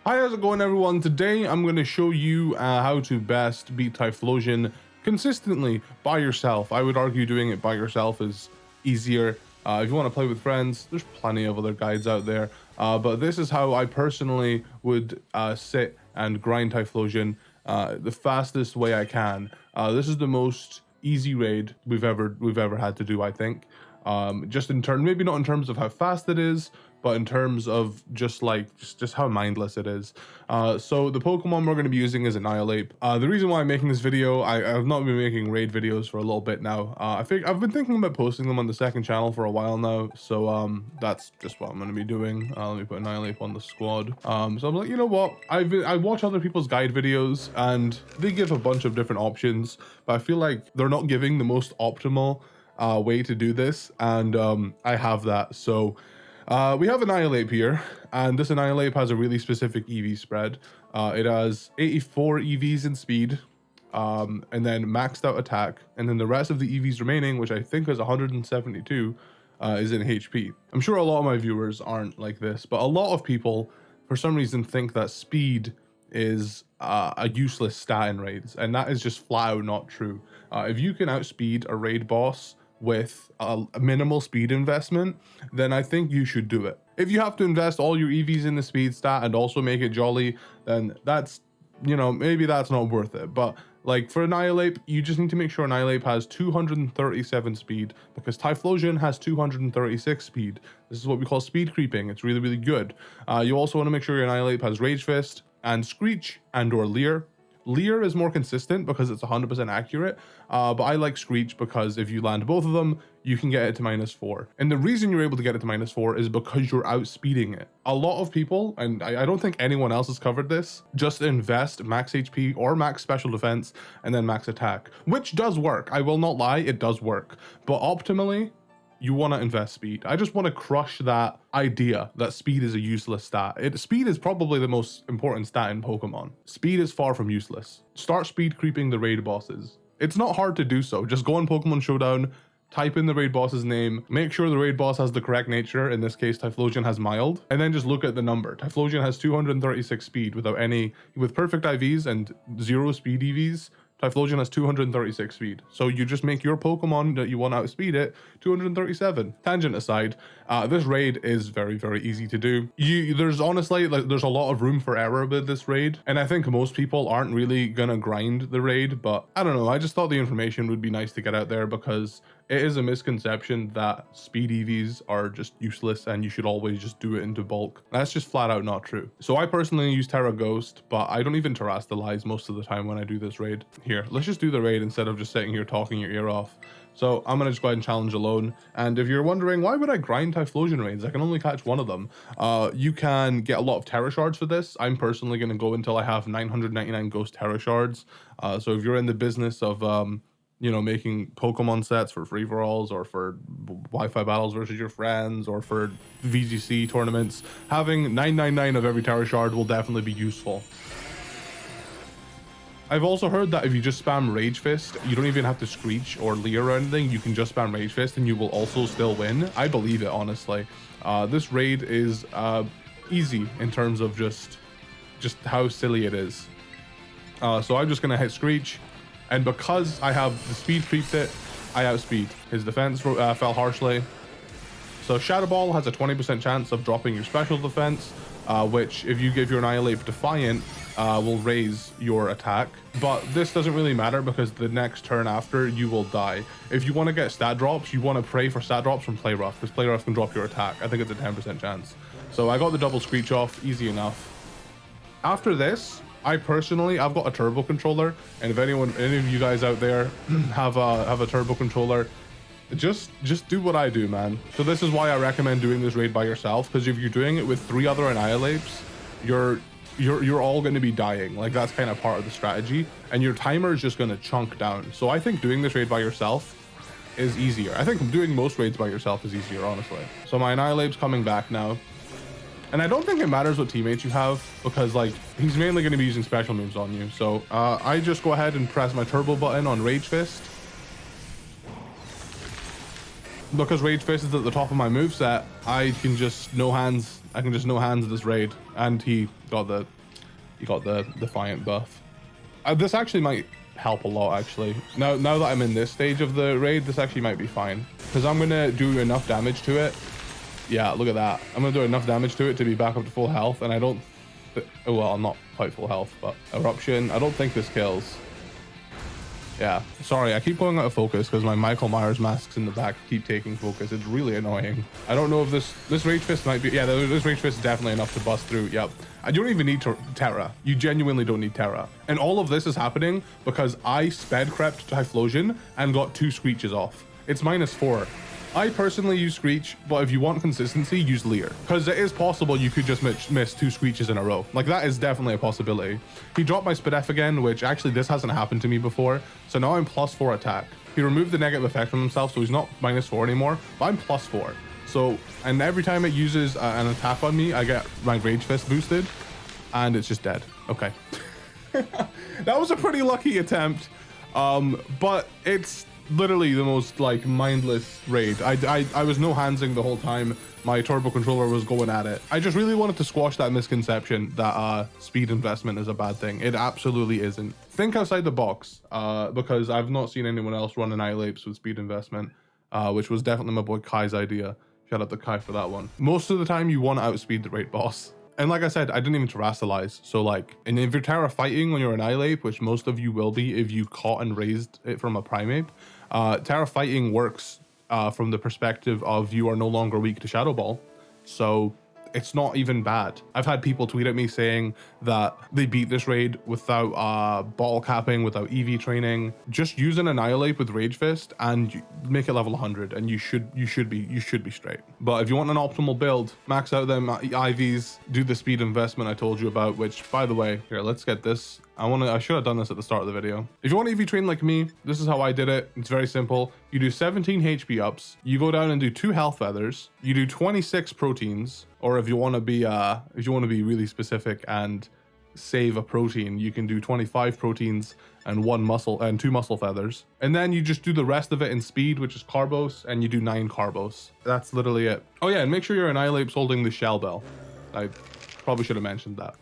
Hi, how's it going everyone? Today I'm going to show you how to best beat Typhlosion consistently by yourself. I would argue doing it by yourself is easier. If you want to play with friends, there's plenty of other guides out there. But this is how I personally would sit and grind Typhlosion the fastest way I can. This is the most easy raid we've ever had to do, I think. Just in turn, maybe not in terms of how fast it is, but in terms of just how mindless it is. So the Pokemon we're going to be using is Annihilape. The reason why I'm making this video, I've not been making raid videos for a little bit now. I've been thinking about posting them on the second channel for a while now, so that's just what I'm going to be doing. Let me put Annihilape on the squad. So I'm like, you know what, I watch other people's guide videos and they give a bunch of different options, but I feel like they're not giving the most optimal way to do this, and I have that. So we have Annihilape here, and this Annihilape has a really specific EV spread. It has 84 EVs in speed, and then maxed out attack, and then the rest of the EVs remaining, which I think is 172, is in HP. I'm sure a lot of my viewers aren't like this, but a lot of people, for some reason, think that speed is a useless stat in raids, and that is just flat out not true. If you can outspeed a raid boss with a minimal speed investment, then I think you should do it. If you have to invest all your EVs in the speed stat and also make it jolly, then that's, you know, maybe that's not worth it. But like for Annihilape, you just need to make sure Annihilape has 237 speed, because Typhlosion has 236 speed. This is what we call speed creeping. It's really, really good. You also want to make sure your Annihilape has Rage Fist and Screech and or Leer. Leer is more consistent because it's 100% accurate, but I like Screech because if you land both of them, you can get it to -4. And the reason you're able to get it to -4 is because you're outspeeding it. A lot of people, and I don't think anyone else has covered this, just invest max HP or max special defense and then max attack, which does work. I will not lie, it does work. But optimally, you want to invest speed. I just want to crush that idea that speed is a useless stat. Speed is probably the most important stat in Pokemon. Speed is far from useless. Start speed creeping the raid bosses. It's not hard to do so. Just go on Pokemon Showdown, type in the raid boss's name, make sure the raid boss has the correct nature, in this case Typhlosion has mild, and then just look at the number. Typhlosion has 236 speed with perfect IVs and 0 speed EVs. Typhlosion has 236 speed. So you just make your Pokemon that you want to outspeed it 237. Tangent aside, this raid is very, very easy to do. There's honestly, there's a lot of room for error with this raid, and I think most people aren't really gonna grind the raid, but I don't know, I just thought the information would be nice to get out there, because it is a misconception that speed EVs are just useless and you should always just do it into bulk. That's just flat out not true. So I personally use Terra Ghost, but I don't even Terrastalize most of the time when I do this raid. Here, let's just do the raid instead of just sitting here talking your ear off. So I'm gonna just go ahead and challenge alone. And if you're wondering, why would I grind Typhlosion raids? I can only catch one of them. You can get a lot of Terra Shards for this. I'm personally gonna go until I have 999 Ghost Terra Shards. So if you're in the business of, you know, making Pokemon sets for free-for-alls or for Wi-Fi battles versus your friends or for VGC tournaments, having 999 of every Terra Shard will definitely be useful. I've also heard that if you just spam Rage Fist, you don't even have to Screech or Leer or anything, you can just spam Rage Fist and you will also still win. I believe it, honestly. This raid is easy in terms of just how silly it is. So I'm just gonna hit Screech, and because I have the speed creeped it, I outspeed. His defense fell harshly. So Shadow Ball has a 20% chance of dropping your special defense, which if you give your Annihilape Defiant, will raise your attack. But this doesn't really matter because the next turn after you will die. If you want to get stat drops, you want to pray for stat drops from Play Rough, because Play Rough can drop your attack. I think it's a 10% chance. So I got the double Screech off, easy enough. After this, I've got a turbo controller, and if any of you guys out there have a turbo controller, just do what I do, man. So this is why I recommend doing this raid by yourself, because if you're doing it with 3 other Annihilapes, you're all going to be dying. Like, that's kind of part of the strategy, and your timer is just going to chunk down. So I think doing this raid by yourself is easier. I think doing most raids by yourself is easier, honestly. So my Annihilape's coming back now. And I don't think it matters what teammates you have, because like he's mainly going to be using special moves on you. So I just go ahead and press my turbo button on Rage Fist. Because Rage Fist is at the top of my moveset, I can just no hands I can just no hands this raid, and he got the Defiant buff. This actually might help a lot, actually. Now that I'm in this stage of the raid, this actually might be fine, because I'm gonna do enough damage to it. Yeah, look at that. I'm gonna do enough damage to it to be back up to full health, and I don't oh well, I'm not quite full health, but Eruption, I don't think this kills. Yeah, sorry, I keep going out of focus because my Michael Myers masks in the back keep taking focus. It's really annoying. I don't know if this Rage Fist might be, yeah, this Rage Fist is definitely enough to bust through. Yep. I don't even need Terra. You genuinely don't need Terra. And all of this is happening because I sped crept Typhlosion and got 2 Screeches off. It's -4. I personally use Screech, but if you want consistency, use Leer. Because it is possible you could just miss 2 Screeches in a row. Like, that is definitely a possibility. He dropped my Spadef again, which actually this hasn't happened to me before. So now I'm +4 attack. He removed the negative effect from himself, so he's not -4 anymore, but I'm +4. So, and every time it uses an attack on me, I get my Rage Fist boosted, and it's just dead. Okay. That was a pretty lucky attempt, but it's literally the most like mindless raid. I was no handsing the whole time. My turbo controller was going at it. I just really wanted to squash that misconception that speed investment is a bad thing. It absolutely isn't. Think outside the box, because I've not seen anyone else run Annihilates with speed investment, which was definitely my boy Kai's idea. Shout out to Kai for that one. Most of the time you want to outspeed the raid boss. And like I said, I didn't even terrestrialize. So like, and if you're Terra fighting on your Annihilate, which most of you will be if you caught and raised it from a Primeape, Terra fighting works from the perspective of you are no longer weak to Shadow Ball. So it's not even bad. I've had people tweet at me saying that they beat this raid without bottle capping, without EV training. Just use an Annihilate with Rage Fist and make it level 100, and you should be straight. But if you want an optimal build, max out them IVs, do the speed investment I told you about, which by the way, here, let's get this. I should have done this at the start of the video. If you want to EV train like me, this is how I did it. It's very simple. You do 17 HP ups, you go down and do 2 health feathers, you do 26 proteins, or if you want to be really specific and save a protein, you can do 25 proteins and 2 muscle feathers. And then you just do the rest of it in speed, which is Carbos, and you do 9 Carbos. That's literally it. Oh yeah, and make sure your Annihilate's holding the Shell Bell. I probably should have mentioned that.